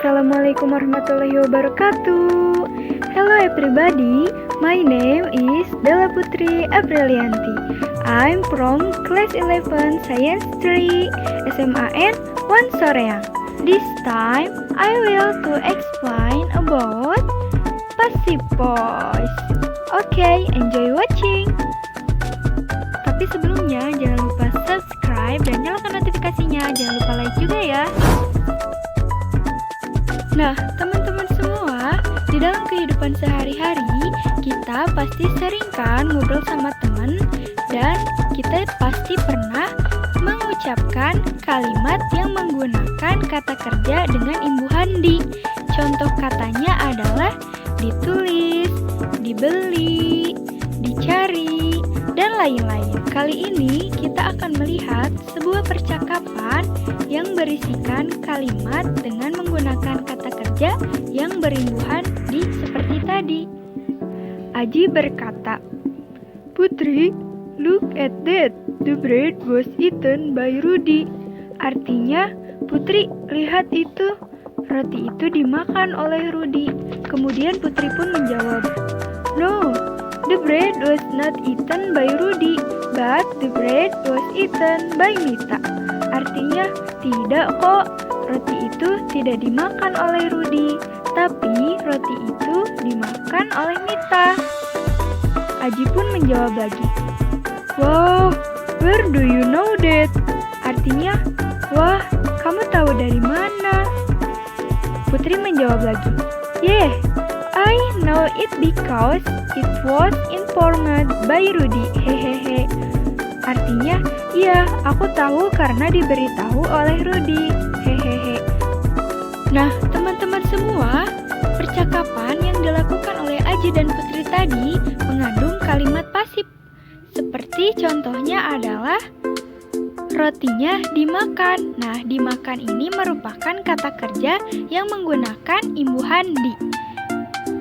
Assalamualaikum warahmatullahi wabarakatuh. Hello everybody, my name is Della Putri Aprilianti. I'm from class 11 Science 3 SMAN 1 Soreang. This time I will to explain about passive voice. Okay, enjoy watching. Tapi sebelumnya jangan lupa subscribe dan nyalakan notifikasinya. Jangan lupa like juga ya. Nah, teman-teman semua, di dalam kehidupan sehari-hari, kita pasti sering kan ngobrol sama teman, dan kita pasti pernah mengucapkan kalimat yang menggunakan kata kerja dengan imbuhan di. Contoh katanya adalah ditulis, dibeli, dicari, dan lain-lain. Kali ini kita akan melihat sebuah percakapan yang berisikan kalimat dengan menggunakan kata kerja yang berimbuhan di seperti tadi. Aji berkata, "Putri, look at that. The bread was eaten by Rudy." Artinya, Putri, lihat itu. Roti itu dimakan oleh Rudy. Kemudian Putri pun menjawab, "No, the bread was not eaten by Rudy, but the bread was eaten by Mita." Artinya, tidak kok, roti itu tidak dimakan oleh Rudy, tapi roti itu dimakan oleh Mita. Aji pun menjawab lagi, "Wow, where do you know that?" Artinya, wah, kamu tahu dari mana? Putri menjawab lagi, "Yeah, I know it because it was informed by Rudy, hehehe." Artinya, iya, aku tahu karena diberitahu oleh Rudy, hehehe. Nah, teman-teman semua, percakapan yang dilakukan oleh Aji dan Putri tadi mengandung kalimat pasif. Seperti contohnya adalah rotinya dimakan. Nah, dimakan ini merupakan kata kerja yang menggunakan imbuhan di.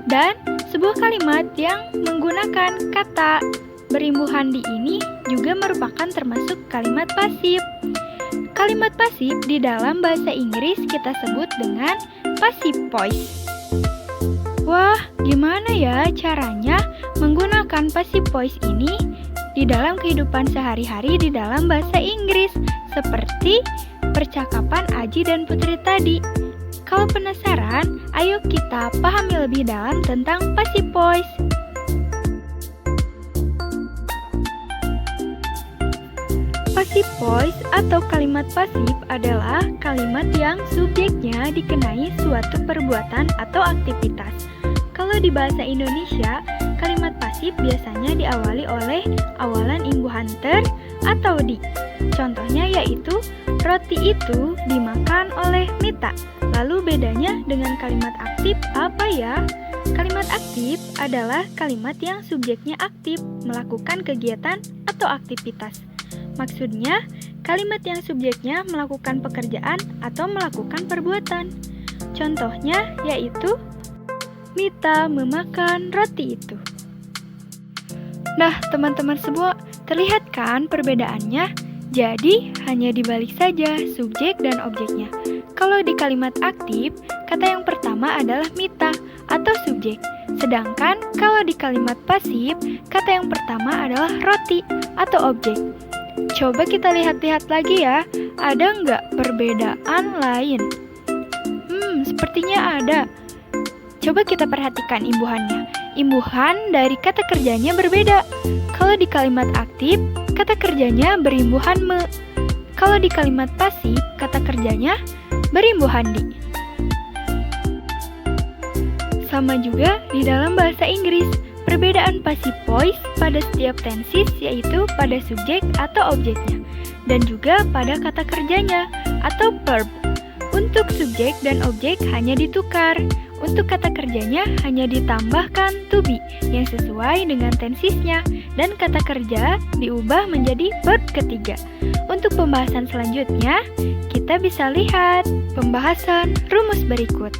Dan sebuah kalimat yang menggunakan kata berimbuhan di ini juga merupakan termasuk kalimat pasif. Kalimat pasif di dalam bahasa Inggris kita sebut dengan passive voice. Wah, gimana ya caranya menggunakan passive voice ini di dalam kehidupan sehari-hari di dalam bahasa Inggris, seperti percakapan Aji dan Putri tadi. Kalau penasaran, ayo kita pahami lebih dalam tentang passive voice. Passive voice atau kalimat pasif adalah kalimat yang subjeknya dikenai suatu perbuatan atau aktivitas. Kalau di bahasa Indonesia, kalimat pasif biasanya diawali oleh awalan imbuhan ter atau di. Contohnya yaitu, roti itu dimakan oleh Mita. Lalu bedanya dengan kalimat aktif apa ya? Kalimat aktif adalah kalimat yang subjeknya aktif melakukan kegiatan atau aktivitas. Maksudnya, kalimat yang subjeknya melakukan pekerjaan atau melakukan perbuatan. Contohnya yaitu, Mita memakan roti itu. Nah, teman-teman semua, terlihat kan perbedaannya? Jadi, hanya dibalik saja subjek dan objeknya. Kalau di kalimat aktif, kata yang pertama adalah Mita atau subjek. Sedangkan kalau di kalimat pasif, kata yang pertama adalah roti atau objek. Coba kita lihat-lihat lagi ya, ada nggak perbedaan lain? Sepertinya ada. Coba kita perhatikan imbuhannya. Imbuhan dari kata kerjanya berbeda. Kalau di kalimat aktif, kata kerjanya berimbuhan me. Kalau di kalimat pasif, kata kerjanya berimbuhan di. Sama juga di dalam bahasa Inggris. Perbedaan passive voice pada setiap tenses yaitu pada subjek atau objeknya, dan juga pada kata kerjanya atau verb. Untuk subjek dan objek hanya ditukar. Untuk kata kerjanya hanya ditambahkan to be yang sesuai dengan tensesnya, dan kata kerja diubah menjadi verb ketiga. Untuk pembahasan selanjutnya, kita bisa lihat pembahasan rumus berikut.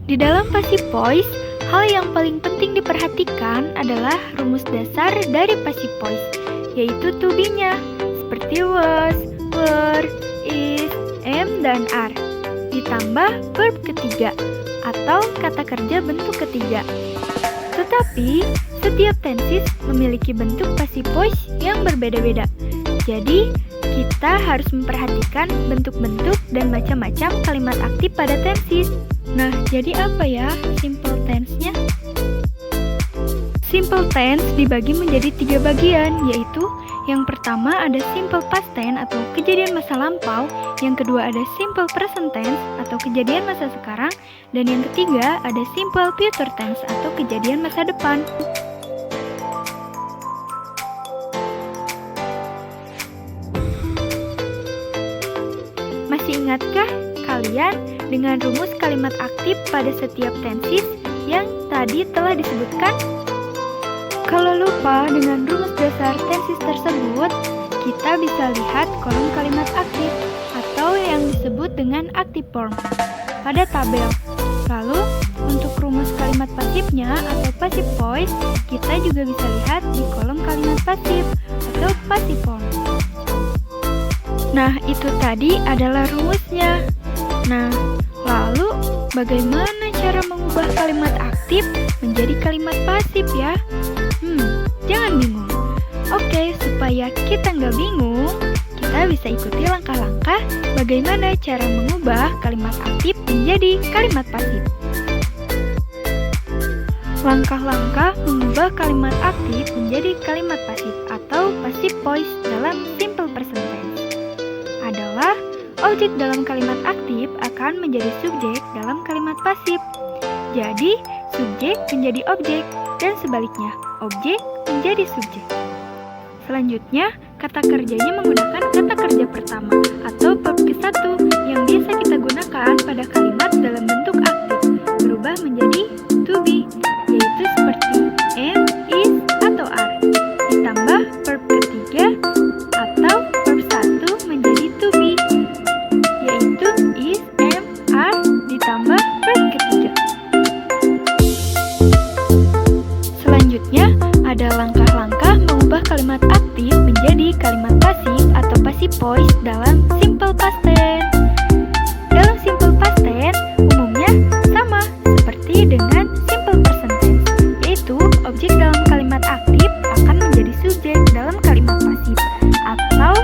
Di dalam passive voice, hal yang paling penting diperhatikan adalah rumus dasar dari passive voice, yaitu to be-nya. seperti was, were, is, am, dan are. Ditambah verb ketiga atau kata kerja bentuk ketiga. Tetapi, setiap tenses memiliki bentuk passive voice yang berbeda-beda. Jadi, kita harus memperhatikan bentuk-bentuk dan macam-macam kalimat aktif pada tenses. Nah, jadi apa ya simple tense-nya? Simple tense dibagi menjadi 3 bagian, yaitu yang pertama ada simple past tense atau kejadian masa lampau, yang kedua ada simple present tense atau kejadian masa sekarang, dan yang ketiga ada simple future tense atau kejadian masa depan. Masih ingatkah kalian dengan rumus kalimat aktif pada setiap tenses yang tadi telah disebutkan? Kalau lupa dengan rumus dasar tenses tersebut, kita bisa lihat kolom kalimat aktif atau yang disebut dengan active form pada tabel. Lalu, untuk rumus kalimat pasifnya atau passive voice, kita juga bisa lihat di kolom kalimat pasif atau passive form. Nah, itu tadi adalah rumusnya. Nah, lalu bagaimana cara mengubah kalimat aktif menjadi kalimat pasif ya? Jangan bingung. Oke, supaya kita nggak bingung, kita bisa ikuti langkah-langkah bagaimana cara mengubah kalimat aktif menjadi kalimat pasif. Langkah-langkah mengubah kalimat aktif menjadi kalimat pasif atau passive voice dalam simple present tense adalah objek dalam kalimat aktif akan menjadi subjek dalam kalimat pasif. Jadi, subjek menjadi objek dan sebaliknya, objek menjadi subjek. Selanjutnya, kata kerjanya menggunakan kata kerja pertama atau verb ke-1 yang biasa kita gunakan pada kalimat dalam bentuk aktif berubah menjadi to be, yaitu seperti am, is, atau are. Ditambah verb ketiga atau verb 1 menjadi to be, yaitu is, am, are, ditambah verb ketiga. Selanjutnya, ada langkah-langkah mengubah kalimat aktif menjadi kalimat pasif atau passive voice dalam simple past tense. Dalam simple past tense, umumnya sama seperti dengan simple present tense, yaitu objek dalam kalimat aktif akan menjadi subjek dalam kalimat pasif, atau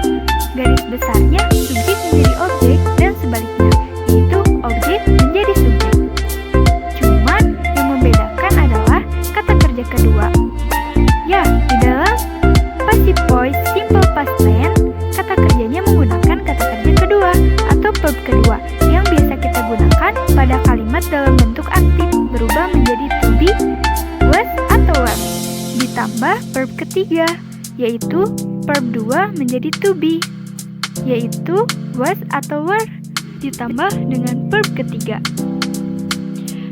garis besarnya subjek menjadi objek dan sebaliknya, yaitu objek menjadi subjek. Cuman yang membedakan adalah kata kerja kedua. Ya, di dalam passive voice simple past tense, kata kerjanya menggunakan kata kerja kedua atau verb kedua yang biasa kita gunakan pada kalimat dalam bentuk aktif berubah menjadi to be, was, atau were. Ditambah verb ketiga, yaitu verb 2 menjadi to be, yaitu was atau were, ditambah dengan verb ketiga.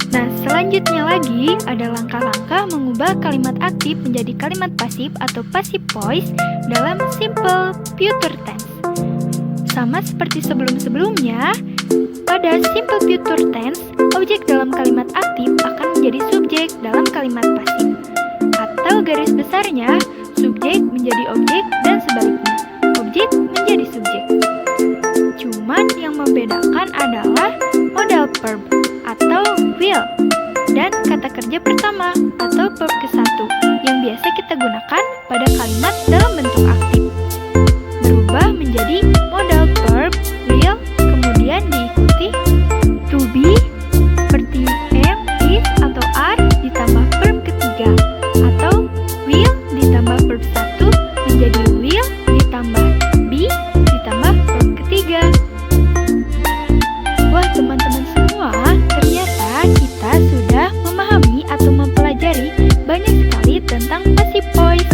Nah, selanjutnya lagi ada langkah-langkah mengubah kalimat aktif menjadi kalimat pasif atau passive voice dalam simple future tense. Sama seperti sebelum-sebelumnya, pada simple future tense, objek dalam kalimat aktif akan menjadi subjek dalam kalimat pasif. Atau garis besarnya, subjek menjadi objek dan sebaliknya, objek menjadi subjek. Cuman yang membedakan adalah modal verb atau will dan kata kerja pertama atau verb ke-1 yang biasa kita gunakan pada kalimat dalam bentuk aktif berubah menjadi modal verb will, kemudian diikuti to be seperti am, is, atau are ditambah verb ketiga, atau will ditambah verb 1 menjadi will ditambah be ditambah verb ketiga. Wah, teman-teman semua, ternyata kita sudah memahami atau mempelajari banyak sekali tentang passive voice.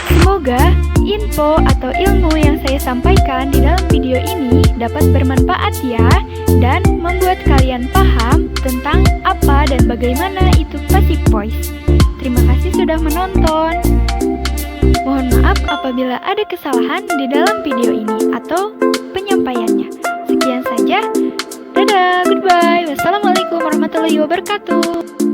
Semoga info atau ilmu yang saya sampaikan di dalam video ini dapat bermanfaat ya, dan membuat kalian paham tentang apa dan bagaimana itu passive voice. Terima kasih sudah menonton. Mohon maaf apabila ada kesalahan di dalam video ini atau penyampaiannya. Sekian saja. Dadah, goodbye. Wassalamualaikum warahmatullahi wabarakatuh.